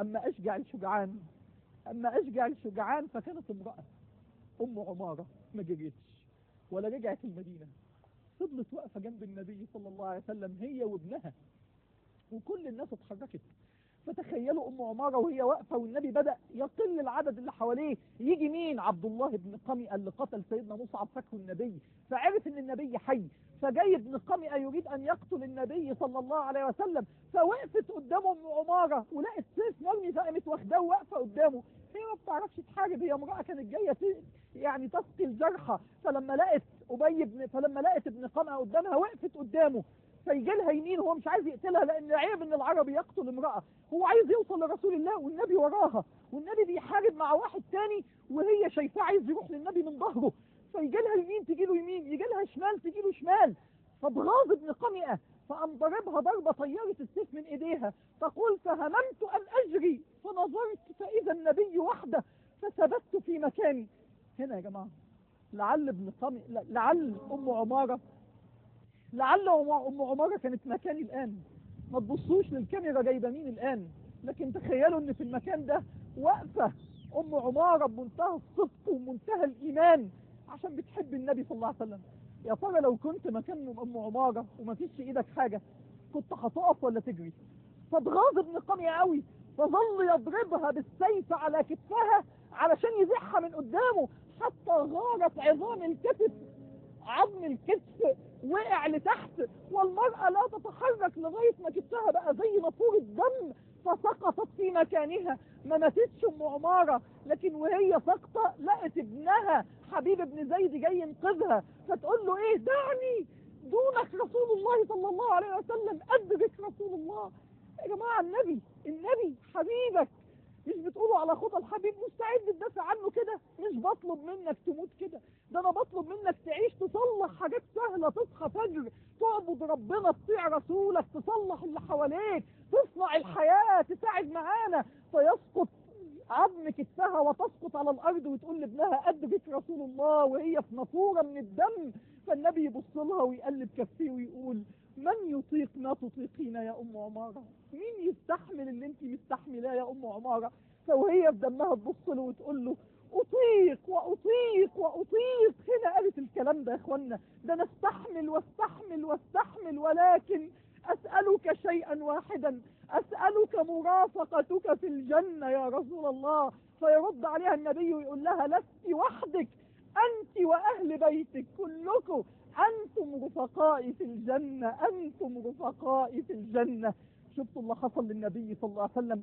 أما أشجع الشجعان فكانت امرأة أم عمارة ما جريتش ولا رجعت المدينة، فضلت واقفة جنب النبي صلى الله عليه وسلم هي وابنها، وكل الناس اتحركت. فتخيلوا أم عمارة وهي واقفة والنبي بدأ يقل العدد اللي حواليه، يجي مين؟ عبد الله بن قمئة اللي قتل سيدنا مصعب فاكره النبي، فعرف ان النبي حي، فجاي ابن قمئة يريد ان يقتل النبي صلى الله عليه وسلم، فوقفت قدامه ام عمارة ولقت سيف مرمي فقامت واخداه واقفة قدامه. هي ما بتعرفش تحارب، هي امرأة كانت جاية يعني تسقي الجرحى، فلما لقت ابن قمئة قدامها وقفت قدامه، فيجي لها يمين، هو مش عايز يقتلها لان عيب ان العربي يقتل امرأة، هو عايز يوصل لرسول الله والنبي وراها، والنبي بيحارب مع واحد تاني وهي شايفاه عايز يروح للنبي من ظهره، فيجي لها يمين تجي له يمين، يجي لها شمال تجي له شمال، فبغاظ ابن قمئة فقام ضربها ضربة طيرت السيف من ايديها، تقول فهممت ان اجري فنظرت فاذا النبي وحده فثبت في مكاني. هنا يا جماعة لعل ام عمارة كانت مكاني الان، ما تبصوش للكاميرا جايبه مين الان، لكن تخيلوا ان في المكان ده واقفه ام عمارة بمنتهى الصدق ومنتهى الايمان عشان بتحب النبي صلى الله عليه وسلم. يا ترى لو كنت مكان ام عمارة وما فيش في ايدك حاجه كنت هتقف ولا تجري؟ فاتغاظ ابن قمئة قوي، فظل يضربها بالسيف على كتفها علشان يزحها من قدامه حتى غارت عظام الكتف، عظم الكتف وقع لتحت، والمرأة لا تتحرك لغاية ما كتفها بقى زي نافورة الدم فسقطت في مكانها. ما ماتتش ام عمارة، لكن وهي ساقطة لقت ابنها حبيب بن زيد جاي ينقذها، فتقول له ايه؟ دعني دونك رسول الله صلى الله عليه وسلم، ادرك رسول الله. يا جماعة النبي حبيبك، مش بتقولوا على خطى الحبيب مستعد تدافع عنه كده؟ مش بطلب منك تموت كده، ده انا بطلب منك تعيش، تصلح حاجات سهلة، تصحى فجر، تعبد ربنا، تطيع رسولك، تصلح اللي حواليك، تصنع الحياة، تساعد معانا، فيسقط عظم كتفها وتسقط على الارض وتقول لابنها ادرك رسول الله وهي في نافورة من الدم. فالنبي يبص لها ويقلب كفيه ويقول من يطيق ما تطيقين يا ام عمارة؟ مين يستحمل اللي انت مستحملاه يا ام عمارة؟ فوهي بدمها تبص له وتقول له اطيق واطيق واطيق. هنا قالت الكلام ده يا اخوانا، ده انا استحمل واستحمل واستحمل، ولكن اسألك شيئا واحدا، اسألك مرافقتك في الجنة يا رسول الله. فيرد عليها النبي ويقول لها لست وحدك، انت واهل بيتك كلكم انتم رفقائي في الجنة، انتم رفقائي في الجنة. شفتوا اللي حصل للنبي صلى الله عليه وسلم